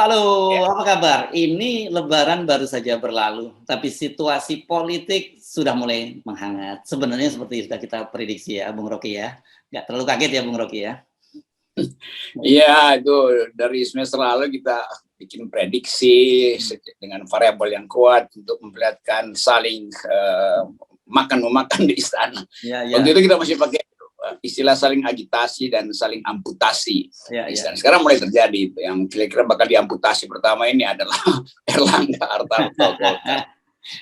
Halo, Ya, apa kabar? Ini Lebaran baru saja berlalu, tapi situasi politik sudah mulai menghangat. Sebenarnya seperti sudah kita prediksi ya, Bung Rocky ya. Nggak terlalu kaget ya, Bung Rocky ya. iya, itu dari semester lalu kita bikin prediksi dengan variabel yang kuat untuk memperlihatkan saling makan-memakan di istana. Ya, Waktu ya, itu kita masih pakai istilah saling agitasi dan saling amputasi ya, di ya. istana. Sekarang mulai terjadi itu. Yang kira-kira bakal diamputasi pertama ini adalah Erlangga Hartarto Golkar.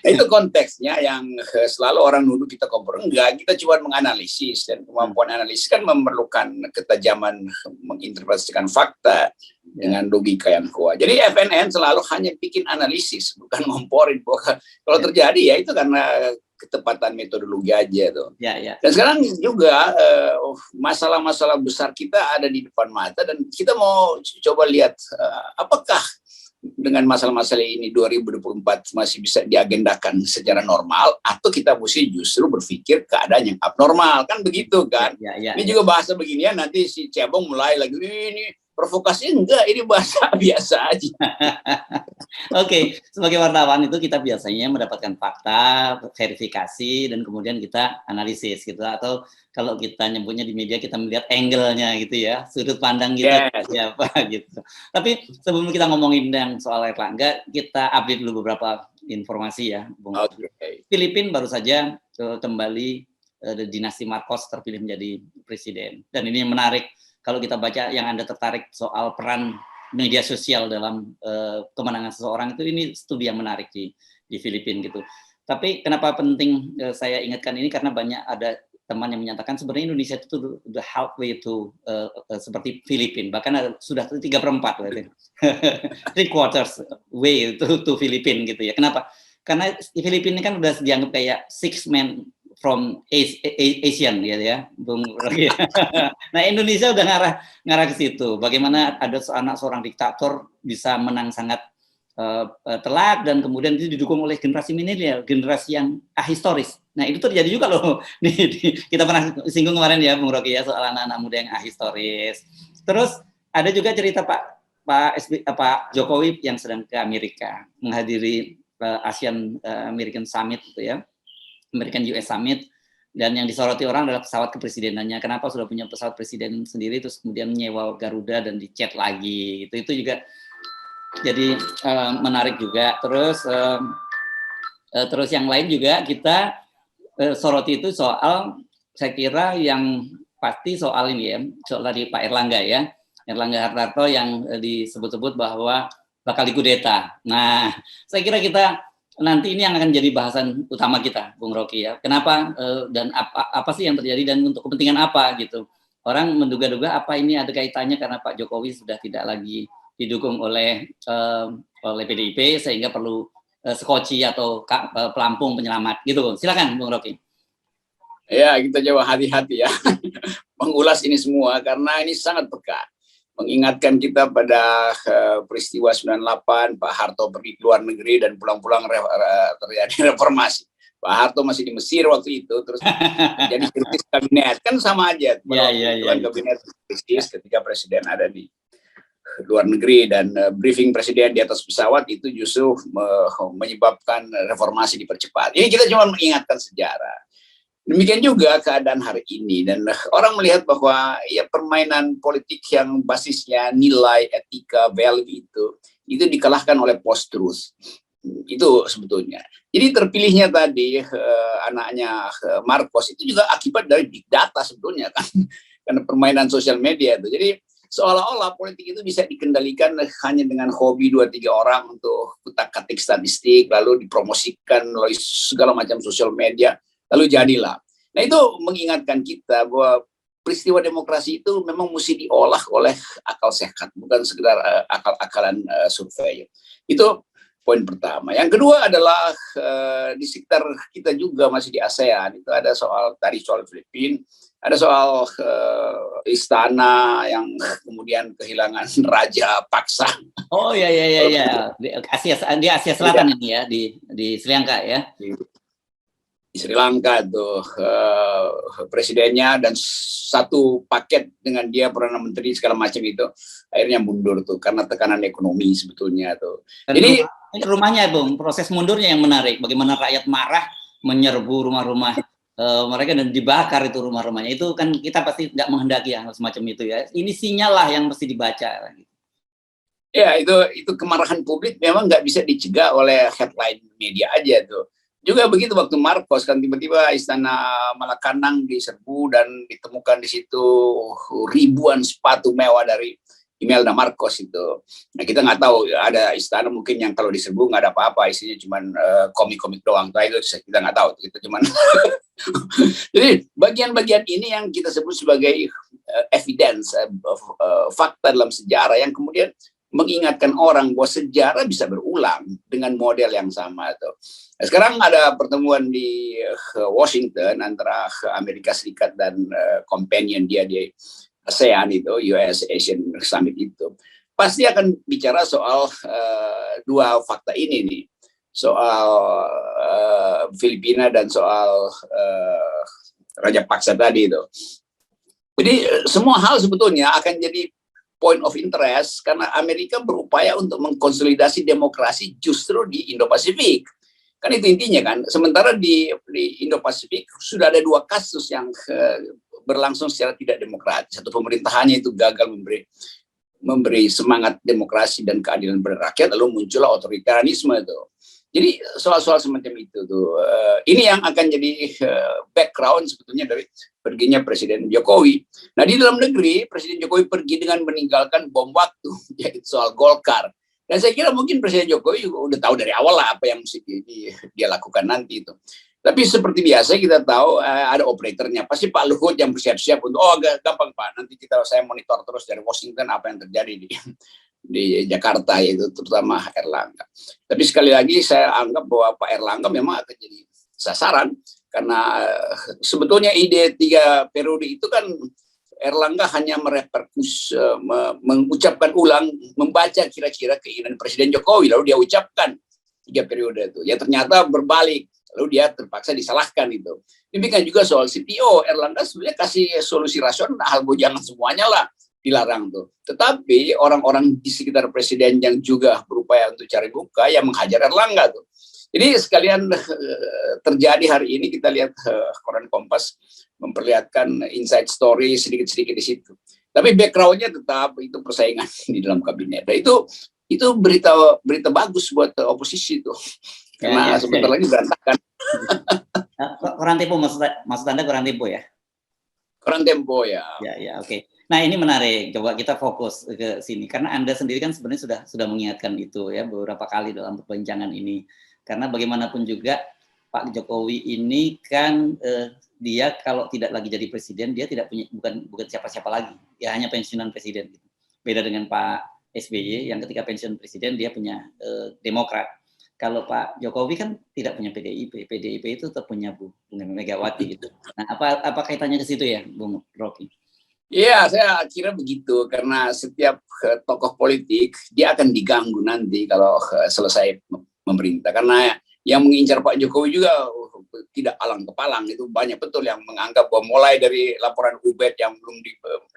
Nah, itu konteksnya yang selalu orang nuduh kita kompor. Enggak, kita cuma menganalisis, dan kemampuan analisis kan memerlukan ketajaman menginterpretasikan fakta dengan logika yang kuat. Jadi FNN selalu hanya bikin analisis, bukan ngomporin. Kalau terjadi ya itu karena ketepatan metodologi aja tuh. Ya, ya. Dan sekarang juga masalah-masalah besar kita ada di depan mata, dan kita mau coba lihat apakah dengan masalah-masalah ini 2024 masih bisa diagendakan secara normal, atau kita mesti justru berpikir keadaan yang abnormal, kan begitu kan. Ini juga bahasa beginian nanti si Cebong mulai lagi ini provokasi. Enggak, ini bahasa biasa aja. Oke, sebagai wartawan itu kita biasanya mendapatkan fakta, verifikasi, dan kemudian kita analisis gitu. Atau kalau kita nyebutnya di media, kita melihat angle-nya gitu ya, sudut pandang kita siapa gitu. Tapi sebelum kita ngomongin yang soal Erlangga, kita update dulu beberapa informasi ya, Bung. Filipina baru saja kembali dinasti Marcos terpilih menjadi presiden. Dan ini yang menarik, kalau kita baca yang Anda tertarik soal peran media sosial dalam kemenangan seseorang, itu ini studi yang menarik di Filipina gitu. Tapi kenapa penting saya ingatkan ini, karena banyak ada teman yang menyatakan sebenarnya Indonesia itu the halfway to seperti Filipina, bahkan sudah 3/4 three quarters way to Filipina gitu ya. Kenapa? Karena Filipina kan udah dianggap kayak six man from Asian gitu ya, Bung Rocky. Nah, Indonesia udah ngarah ke situ. Bagaimana ada seorang diktator bisa menang sangat telak, dan kemudian itu didukung oleh generasi milenial, generasi yang ahistoris. Nah, itu terjadi juga loh. Kita pernah singgung kemarin ya, Bung Rocky ya, soal anak-anak muda yang ahistoris. Terus ada juga cerita Pak Jokowi yang sedang ke Amerika menghadiri ASEAN American Summit gitu ya. American US Summit, dan yang disoroti orang adalah pesawat kepresidenannya. Kenapa sudah punya pesawat presiden sendiri terus kemudian nyewa Garuda dan dicet lagi, itu juga jadi menarik juga. Terus yang lain juga kita soroti itu soal, saya kira yang pasti soal ini ya, soal tadi Pak Erlangga ya, Erlangga Hartarto yang disebut-sebut bahwa bakal dikudeta. Nah, saya kira kita nanti ini yang akan jadi bahasan utama kita, Bung Rocky ya. Kenapa dan apa sih yang terjadi dan untuk kepentingan apa gitu. Orang menduga-duga apa ini ada kaitannya karena Pak Jokowi sudah tidak lagi didukung oleh PDIP, sehingga perlu skoci atau pelampung penyelamat gitu. Silakan Bung Rocky. Ya, kita coba hati-hati ya mengulas ini semua, karena ini sangat peka. Mengingatkan kita pada peristiwa 98, Pak Harto pergi ke luar negeri dan pulang-pulang terjadi reformasi. Pak Harto masih di Mesir waktu itu, terus jadi kritis kabinet, kan sama aja. Kabinet kritis ketika presiden ada di luar negeri, dan briefing presiden di atas pesawat itu justru menyebabkan reformasi dipercepat. Ini kita cuma mengingatkan sejarah. Demikian juga keadaan hari ini, dan orang melihat bahwa ya permainan politik yang basisnya nilai, etika, value itu dikalahkan oleh post-truth. Itu sebetulnya. Jadi terpilihnya tadi anaknya Marcos itu juga akibat dari big data sebetulnya kan, karena permainan sosial media itu. Jadi seolah-olah politik itu bisa dikendalikan hanya dengan hobi 2-3 orang untuk kutak-katik statistik, lalu dipromosikan melalui segala macam sosial media, lalu jadilah. Nah, itu mengingatkan kita bahwa peristiwa demokrasi itu memang mesti diolah oleh akal sehat, bukan sekedar akal-akalan survei. Itu poin pertama. Yang kedua adalah di sekitar kita juga masih di ASEAN, itu ada soal Filipina, ada soal istana yang kemudian kehilangan raja paksa. Oh ya. Di Asia Selatan ini ya, di Sri Lanka ya. di Sri Lanka tuh presidennya, dan satu paket dengan dia perdana menteri segala macam itu akhirnya mundur tuh karena tekanan ekonomi sebetulnya tuh. Dan Jadi rumahnya Bung, proses mundurnya yang menarik, bagaimana rakyat marah menyerbu rumah-rumah mereka dan dibakar itu rumah-rumahnya. Itu kan kita pasti nggak menghendaki yang semacam itu ya. Ini sinyal lah yang mesti dibaca. ya itu kemarahan publik memang nggak bisa dicegah oleh headline media aja tuh. Juga begitu waktu Marcos kan tiba-tiba istana Malacanang diserbu dan ditemukan di situ ribuan sepatu mewah dari Imelda Marcos itu. Nah kita nggak tahu, ada istana mungkin yang kalau diserbu nggak ada apa-apa, isinya cuma komik-komik doang. Nah, itu kita nggak tahu, itu cuman. Jadi bagian-bagian ini yang kita sebut sebagai evidence, fakta dalam sejarah yang kemudian mengingatkan orang bahwa sejarah bisa berulang dengan model yang sama itu. Nah, sekarang ada pertemuan di Washington antara Amerika Serikat dan companion dia di ASEAN itu, US Asian Summit itu. Pasti akan bicara soal dua fakta ini nih. Soal Filipina dan soal Raja Paksa tadi itu. Jadi semua hal sebetulnya akan jadi point of interest karena Amerika berupaya untuk mengkonsolidasi demokrasi justru di Indo-Pasifik. Kan itu intinya kan. Sementara di Indo-Pasifik sudah ada dua kasus yang berlangsung secara tidak demokratis. Satu, pemerintahannya itu gagal memberi semangat demokrasi dan keadilan pada rakyat, lalu muncullah otoritarianisme itu. Jadi soal-soal semacam itu tuh, ini yang akan jadi background sebetulnya dari perginya Presiden Jokowi. Nah di dalam negeri Presiden Jokowi pergi dengan meninggalkan bom waktu, yaitu soal Golkar. Dan saya kira mungkin Presiden Jokowi juga udah tahu dari awal lah apa yang mesti dia lakukan nanti itu. Tapi seperti biasa kita tahu ada operatornya. Pasti Pak Luhut yang bersiap-siap untuk, oh gampang Pak, nanti saya monitor terus dari Washington apa yang terjadi di Jakarta, yaitu terutama Erlangga. Tapi sekali lagi saya anggap bahwa Pak Erlangga memang akan jadi sasaran karena sebetulnya ide 3 periode itu kan Erlangga hanya mengucapkan ulang, membaca kira-kira keinginan Presiden Jokowi lalu dia ucapkan 3 periode itu. Ya ternyata berbalik, lalu dia terpaksa disalahkan itu. Demikian juga soal CPO, Erlangga sebenarnya kasih solusi rasional, jangan semuanya lah dilarang tuh. Tetapi orang-orang di sekitar presiden yang juga berupaya untuk cari muka yang menghajar Erlangga tuh. Jadi sekalian terjadi hari ini kita lihat koran Kompas memperlihatkan inside story sedikit-sedikit di situ. Tapi backgroundnya tetap itu persaingan di dalam kabinet. Dan itu berita bagus buat oposisi tuh. Karena sebentar lagi berantakan. Koran Tempo maksud Anda koran Tempo ya? Koran Tempo ya. Ya, oke. Nah ini menarik, coba kita fokus ke sini karena Anda sendiri kan sebenarnya sudah mengingatkan itu ya beberapa kali dalam perbincangan ini. Karena bagaimanapun juga Pak Jokowi ini kan dia kalau tidak lagi jadi presiden dia tidak punya bukan siapa-siapa lagi, ya hanya pensiunan presiden gitu. Beda dengan Pak SBY yang ketika pensiun presiden dia punya Demokrat. Kalau Pak Jokowi kan tidak punya PDIP itu tetap punya Bu Megawati gitu. Nah apa kaitannya ke situ ya, Bung Rocky? Iya, saya kira begitu karena setiap tokoh politik dia akan diganggu nanti kalau selesai memerintah. Karena yang mengincar Pak Jokowi juga tidak alang kepalang, itu banyak betul yang menganggap bahwa mulai dari laporan Ubed yang belum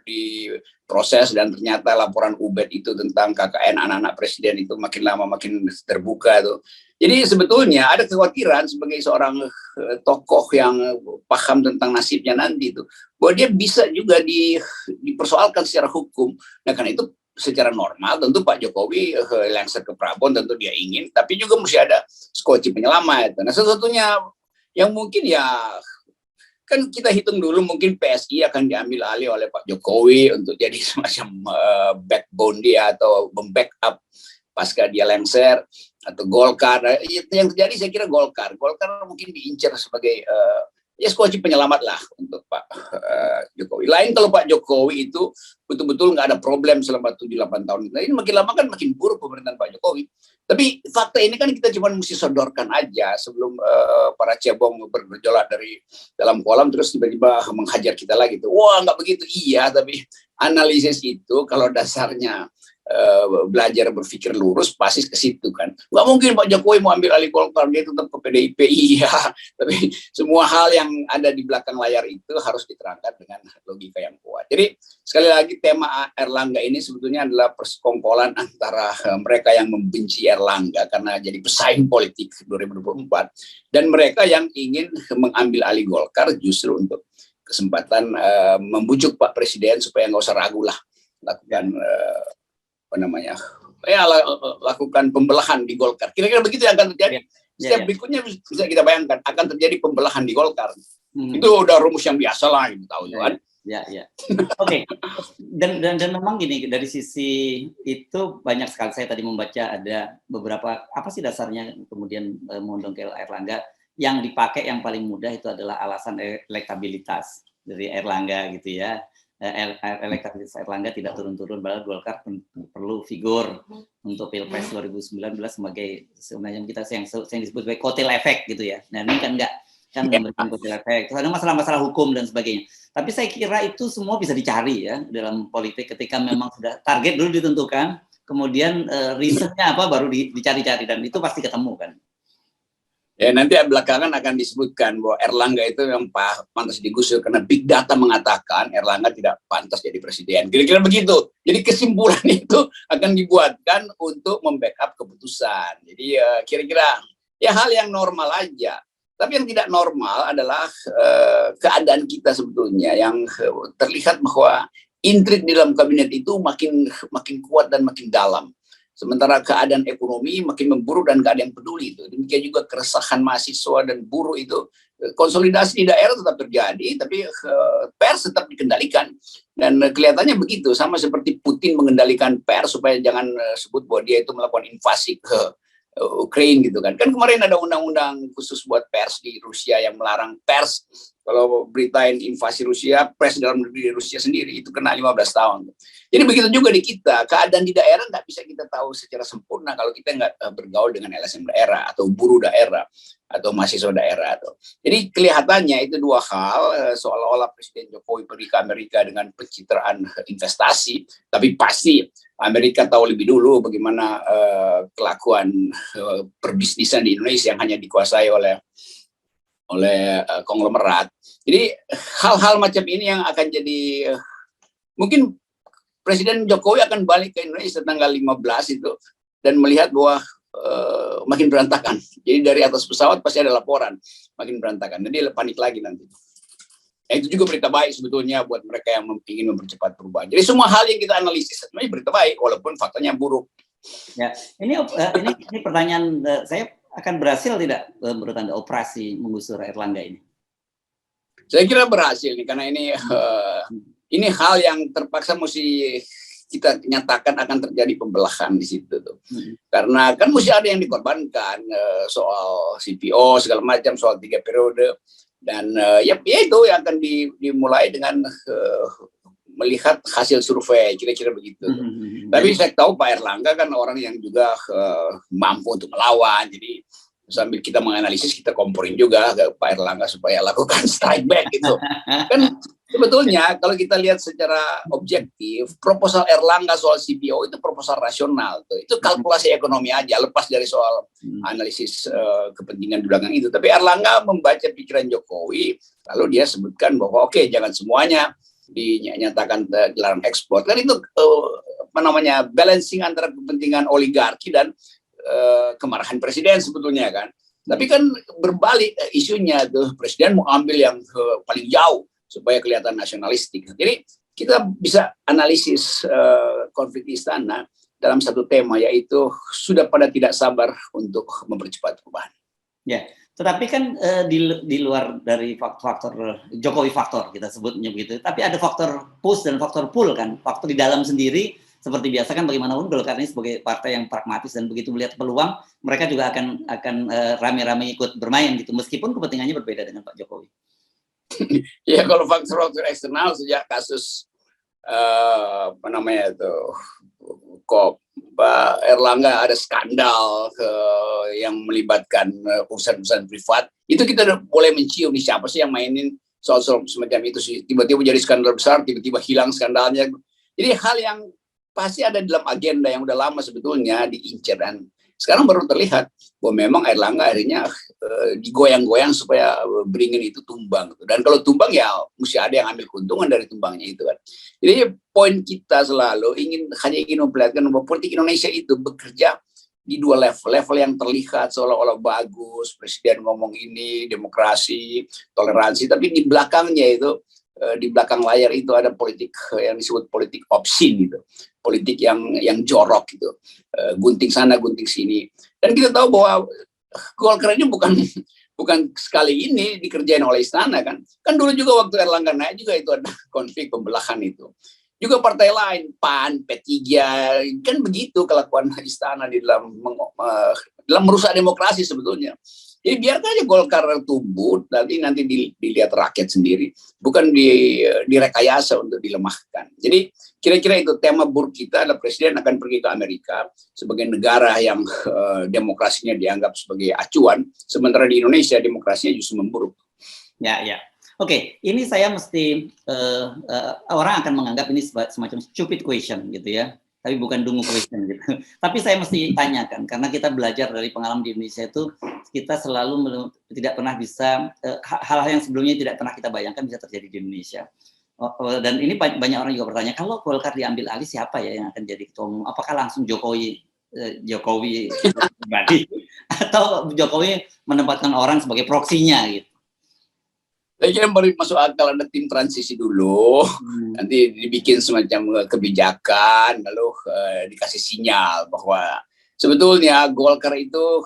diproses dan ternyata laporan Ubed itu tentang KKN anak-anak presiden itu makin lama makin terbuka tuh. Jadi sebetulnya ada kekhawatiran sebagai seorang tokoh yang paham tentang nasibnya nanti itu, bahwa dia bisa juga dipersoalkan secara hukum. Nah karena itu secara normal tentu Pak Jokowi lengser ke Prabowo tentu dia ingin, tapi juga mesti ada skoci penyelamat. Nah satu-satunya yang mungkin ya kan kita hitung dulu mungkin PSI akan diambil alih oleh Pak Jokowi untuk jadi semacam backbone dia atau membackup pasca dia lengser, atau Golkar. Yang terjadi saya kira Golkar mungkin diincar sebagai ya skoci penyelamat lah untuk Pak Jokowi. Lain kalau Pak Jokowi itu betul-betul nggak ada problem selama 7-8 tahun. Nah, ini makin lama kan makin buruk pemerintahan Pak Jokowi. Tapi fakta ini kan kita cuma mesti sodorkan aja sebelum para cebong bergejolak dari dalam kolam terus tiba-tiba menghajar kita lagi tuh. Wah nggak begitu, iya, tapi analisis itu kalau dasarnya belajar berpikir lurus pasti ke situ kan. Nggak mungkin Pak Jokowi mau ambil alih Golkar, dia tetap ke PDIP, iya. Tapi semua hal yang ada di belakang layar itu harus diterangkan dengan logika yang kuat. Jadi sekali lagi tema Erlangga ini sebetulnya adalah persekongkolan antara mereka yang membenci Erlangga karena jadi pesaing politik 2024 dan mereka yang ingin mengambil alih Golkar justru untuk kesempatan membujuk Pak Presiden supaya nggak usah ragu lah lakukan lakukan pembelahan di Golkar. Kira-kira begitu yang akan terjadi. Setiap berikutnya bisa kita bayangkan akan terjadi pembelahan di Golkar. Itu udah rumus yang biasa lah, gitu tahu kan. Ya. Oke. Dan memang gini, dari sisi itu banyak sekali saya tadi membaca ada beberapa apa sih dasarnya kemudian mengundang ke Erlangga yang dipakai yang paling mudah itu adalah alasan elektabilitas dari Erlangga gitu ya. Elektabilitas Erlangga tidak turun-turun, padahal Golkar perlu figur untuk Pilpres 2019 sebagai semacam kita yang disebut sebagai kotel efek gitu ya. Nah ini kan enggak kan memberikan kotel efek. Terus ada masalah-masalah hukum dan sebagainya. Tapi saya kira itu semua bisa dicari ya dalam politik ketika memang sudah target dulu ditentukan, kemudian risetnya apa baru dicari-cari dan itu pasti ketemu kan. Ya nanti belakangan akan disebutkan bahwa Erlangga itu yang pantas digusur karena Big Data mengatakan Erlangga tidak pantas jadi presiden. Kira-kira begitu. Jadi kesimpulan itu akan dibuatkan untuk membackup keputusan. Jadi kira-kira ya hal yang normal aja. Tapi yang tidak normal adalah keadaan kita sebetulnya yang terlihat bahwa intrik di dalam kabinet itu makin kuat dan makin dalam. Sementara keadaan ekonomi makin memburuk dan nggak ada yang peduli itu. Demikian juga keresahan mahasiswa dan buruh itu. Konsolidasi di daerah tetap terjadi, tapi pers tetap dikendalikan. Dan kelihatannya begitu, sama seperti Putin mengendalikan pers supaya jangan sebut bahwa dia itu melakukan invasi ke Ukraine gitu kan. Kan kemarin ada undang-undang khusus buat pers di Rusia yang melarang pers kalau beritain invasi Rusia, pers dalam negeri Rusia sendiri itu kena 15 tahun. Jadi begitu juga di kita, keadaan di daerah nggak bisa kita tahu secara sempurna kalau kita nggak bergaul dengan LSM daerah atau buruh daerah atau mahasiswa daerah. Jadi kelihatannya itu dua hal, seolah-olah Presiden Jokowi pergi ke Amerika dengan pencitraan investasi, tapi pasti Amerika tahu lebih dulu bagaimana kelakuan perbisnisan di Indonesia yang hanya dikuasai oleh konglomerat. Jadi hal-hal macam ini yang akan jadi mungkin Presiden Jokowi akan balik ke Indonesia tanggal 15 itu dan melihat bahwa makin berantakan. Jadi dari atas pesawat pasti ada laporan makin berantakan. Jadi panik lagi nanti. Itu juga berita baik sebetulnya buat mereka yang ingin mempercepat perubahan. Jadi semua hal yang kita analisis sebenarnya berita baik walaupun faktanya buruk. Ya, ini pertanyaan saya, akan berhasil tidak menurut Anda operasi menggusur Erlangga ini? Saya kira berhasil nih karena ini hal yang terpaksa mesti kita nyatakan akan terjadi pembelahan di situ tuh. Karena kan mesti ada yang dikorbankan soal CPO segala macam, soal 3 periode dan ya itu yang akan dimulai dengan melihat hasil survei kira-kira begitu. Tapi saya tahu Pak Erlangga kan orang yang juga mampu untuk melawan. Jadi sambil kita menganalisis kita komporin juga ke Pak Erlangga supaya lakukan strike back gitu. Kan sebetulnya kalau kita lihat secara objektif proposal Erlangga soal CPO itu proposal rasional tuh. Itu kalkulasi ekonomi aja lepas dari soal analisis kepentingan di belakang itu. Tapi Erlangga membaca pikiran Jokowi lalu dia sebutkan bahwa oke, jangan semuanya dinyatakan dilarang ekspor. Kan itu balancing antara kepentingan oligarki dan kemarahan presiden sebetulnya kan. Tapi kan berbalik isunya tuh, presiden mau ambil yang paling jauh supaya kelihatan nasionalistik. Jadi kita bisa analisis konflik istana dalam satu tema, yaitu sudah pada tidak sabar untuk mempercepat perubahan. Ya, tetapi kan di luar dari faktor Jokowi faktor kita sebutnya begitu, tapi ada faktor push dan faktor pull kan, faktor di dalam sendiri. Seperti biasa kan bagaimanapun Golkar ini sebagai partai yang pragmatis dan begitu melihat peluang mereka juga akan rame-rame ikut bermain gitu meskipun kepentingannya berbeda dengan Pak Jokowi. Ya kalau faktor eksternal sejak kasus Pak Erlangga ada skandal yang melibatkan perusahaan-perusahaan privat, itu kita udah boleh mencium nih siapa sih yang mainin soal semacam itu sih, tiba-tiba jadi skandal besar, tiba-tiba hilang skandalnya. Jadi hal yang pasti ada dalam agenda yang udah lama sebetulnya diincar, dan sekarang baru terlihat bahwa memang Airlangga akhirnya digoyang-goyang supaya beringin itu tumbang. Dan kalau tumbang ya mesti ada yang ambil keuntungan dari tumbangnya itu kan. Jadi poin kita selalu hanya ingin memperlihatkan bahwa politik Indonesia itu bekerja di dua level yang terlihat seolah-olah bagus, presiden ngomong ini, demokrasi, toleransi, tapi di belakangnya itu, di belakang layar itu ada politik yang disebut politik obscene gitu, politik yang jorok gitu, gunting sana gunting sini. Dan kita tahu bahwa Golkar ini bukan sekali ini dikerjain oleh istana kan dulu juga waktu Erlangga naik juga itu ada konflik pembelahan itu. Juga partai lain, PAN, P3, kan begitu kelakuan istana di dalam merusak demokrasi sebetulnya. Jadi biarkan aja Golkar tumbuh, nanti dilihat rakyat sendiri, bukan direkayasa untuk dilemahkan. Jadi kira-kira itu tema buruk kita adalah presiden akan pergi ke Amerika sebagai negara yang demokrasinya dianggap sebagai acuan, sementara di Indonesia demokrasinya justru memburuk. Ya. Oke, ini saya mesti orang akan menganggap ini semacam stupid question gitu ya, tapi bukan dungu question gitu. Tapi saya mesti tanyakan karena kita belajar dari pengalaman di Indonesia itu kita selalu tidak pernah bisa hal-hal yang sebelumnya tidak pernah kita bayangkan bisa terjadi di Indonesia. Dan ini banyak orang juga bertanya, kalau Golkar diambil alih siapa ya yang akan jadi ketua umum? Apakah langsung Jokowi pribadi atau Jokowi menempatkan orang sebagai proksinya gitu? Saya kira baru masuk akal ada tim transisi dulu, nanti dibikin semacam kebijakan, lalu dikasih sinyal bahwa sebetulnya Golkar itu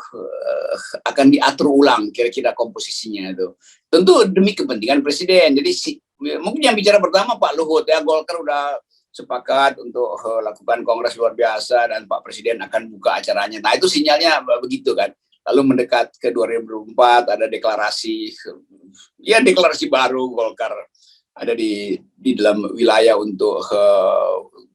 akan diatur ulang kira-kira komposisinya itu. Tentu demi kepentingan presiden. Jadi mungkin yang bicara pertama Pak Luhut ya, Golkar udah sepakat untuk lakukan kongres luar biasa dan Pak Presiden akan buka acaranya. Nah itu sinyalnya begitu kan. Lalu mendekat ke 2024 ada deklarasi baru Golkar ada di dalam wilayah untuk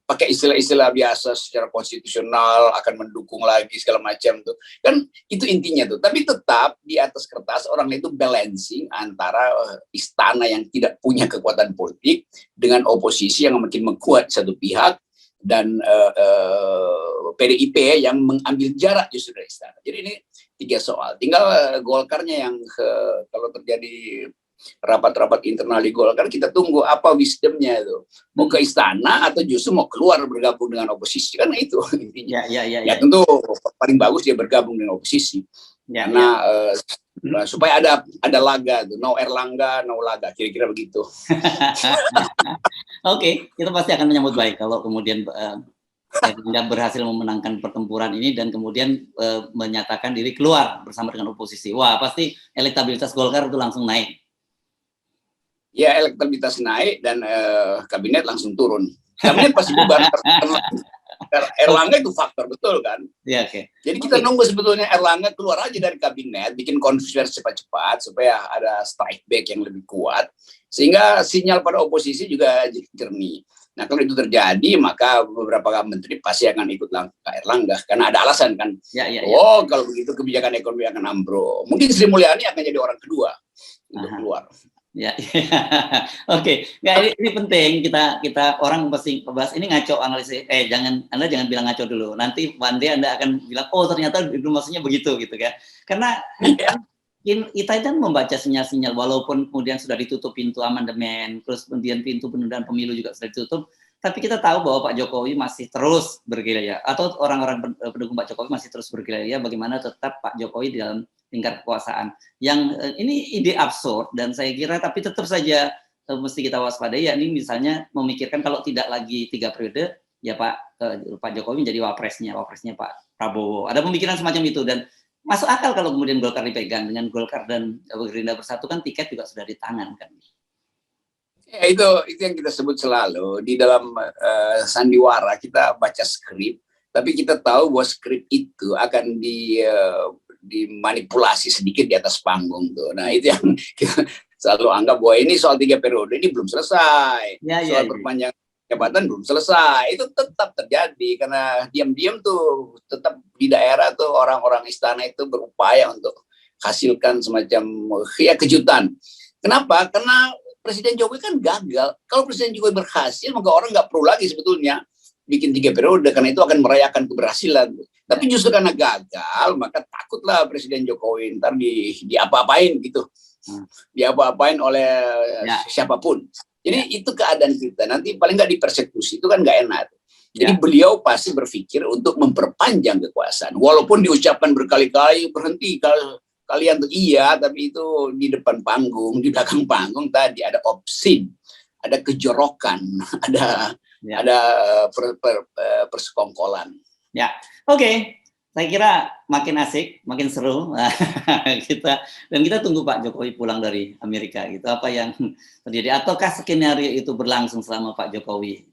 pakai istilah-istilah biasa secara konstitusional akan mendukung lagi segala macam tuh. Kan itu intinya tuh. Tapi tetap di atas kertas orang itu balancing antara istana yang tidak punya kekuatan politik dengan oposisi yang makin menguat satu pihak dan PDIP yang mengambil jarak justru dari istana. Jadi ini 3 soal. Tinggal Golkarnya yang kalau terjadi rapat-rapat internal di Golkar, kita tunggu apa wisdomnya itu. Mau ke istana atau justru mau keluar bergabung dengan oposisi, kan itu intinya. Ya tentu paling bagus dia bergabung dengan oposisi. Karena supaya ada laga tuh, no Erlangga, no laga, kira-kira begitu. Oke, kita pasti akan menyambut baik kalau kemudian Erlangga berhasil memenangkan pertempuran ini dan kemudian menyatakan diri keluar bersama dengan oposisi. Wah, pasti elektabilitas Golkar itu langsung naik. Ya, elektabilitas naik dan kabinet langsung turun. Kabinet pasti bubar. Erlangga itu faktor betul kan. Ya, oke. Jadi kita nunggu sebetulnya Erlangga keluar aja dari kabinet, bikin konversi cepat-cepat supaya ada strike back yang lebih kuat, sehingga sinyal pada oposisi juga jernih. Nah kalau itu terjadi maka beberapa menteri pasti akan ikut langkah Erlangga karena ada alasan kan. Oh kalau begitu kebijakan ekonomi akan ambruk. Mungkin Sri Mulyani akan jadi orang kedua untuk keluar. Ya. Oke. Nggak, ini penting kita orang pasti bahas ini ngaco analisis. Anda jangan bilang ngaco dulu. Nanti one day Anda akan bilang ternyata itu maksudnya begitu gitu kan. Karena kita kan membaca sinyal-sinyal walaupun kemudian sudah ditutup pintu amandemen, terus kemudian pintu penundaan pemilu juga sudah ditutup, tapi kita tahu bahwa Pak Jokowi masih terus bergerilya atau orang-orang pendukung Pak Jokowi masih terus bergerilya bagaimana tetap Pak Jokowi di dalam lingkar kekuasaan. Yang ini ide absurd dan saya kira tapi tetap saja mesti kita waspadai, ya ini misalnya memikirkan kalau tidak lagi 3 periode ya Pak Jokowi menjadi wapresnya Pak Prabowo. Ada pemikiran semacam itu dan masuk akal kalau kemudian Golkar dipegang. Dengan Golkar dan Gerindra bersatu kan tiket juga sudah di tangan kan. Ya, itu yang kita sebut selalu di dalam sandiwara kita baca skrip, tapi kita tahu bahwa skrip itu akan dimanipulasi sedikit di atas panggung tuh. Nah itu yang kita selalu anggap bahwa ini soal 3 periode ini belum selesai, soal perpanjangan jabatan belum selesai. Itu tetap terjadi karena diam-diam tuh tetap di daerah tuh orang-orang istana itu berupaya untuk hasilkan semacam kejutan. Kenapa? Karena Presiden Jokowi kan gagal. Kalau Presiden Jokowi berhasil, maka orang nggak perlu lagi sebetulnya bikin 3 periode, karena itu akan merayakan keberhasilan. Tapi justru karena gagal, maka takutlah Presiden Jokowi ntar diapa-apain gitu, diapa-apain oleh siapapun. Jadi itu keadaan kita, nanti paling nggak dipersekusi, itu kan nggak enak. Jadi beliau pasti berpikir untuk memperpanjang kekuasaan, walaupun diucapkan berkali-kali berhenti kalian tuh, iya, tapi itu di depan panggung, di belakang panggung tadi ada obscene, ada kejorokan, ada persekongkolan. Ya, oke. Saya kira makin asik, makin seru kita tunggu Pak Jokowi pulang dari Amerika gitu. Apa yang terjadi? Ataukah skenario itu berlangsung selama Pak Jokowi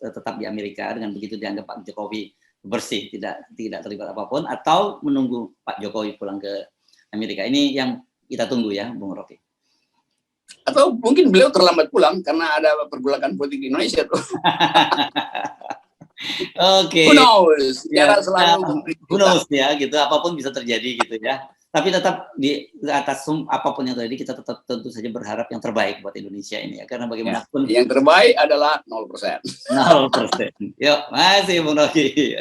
tetap di Amerika, dengan begitu dianggap Pak Jokowi bersih, tidak terlibat apapun, atau menunggu Pak Jokowi pulang ke Amerika? Ini yang kita tunggu ya, Bung Rocky. Atau mungkin beliau terlambat pulang karena ada pergolakan politik di Indonesia tuh. Oke. Who knows? Who knows ya, gitu. Apapun bisa terjadi gitu ya. Tapi tetap di atas apapun yang terjadi, kita tetap tentu saja berharap yang terbaik buat Indonesia ini ya. Karena bagaimanapun yang terbaik adalah 0%. 0%. Yuk, masih Bung Rocky.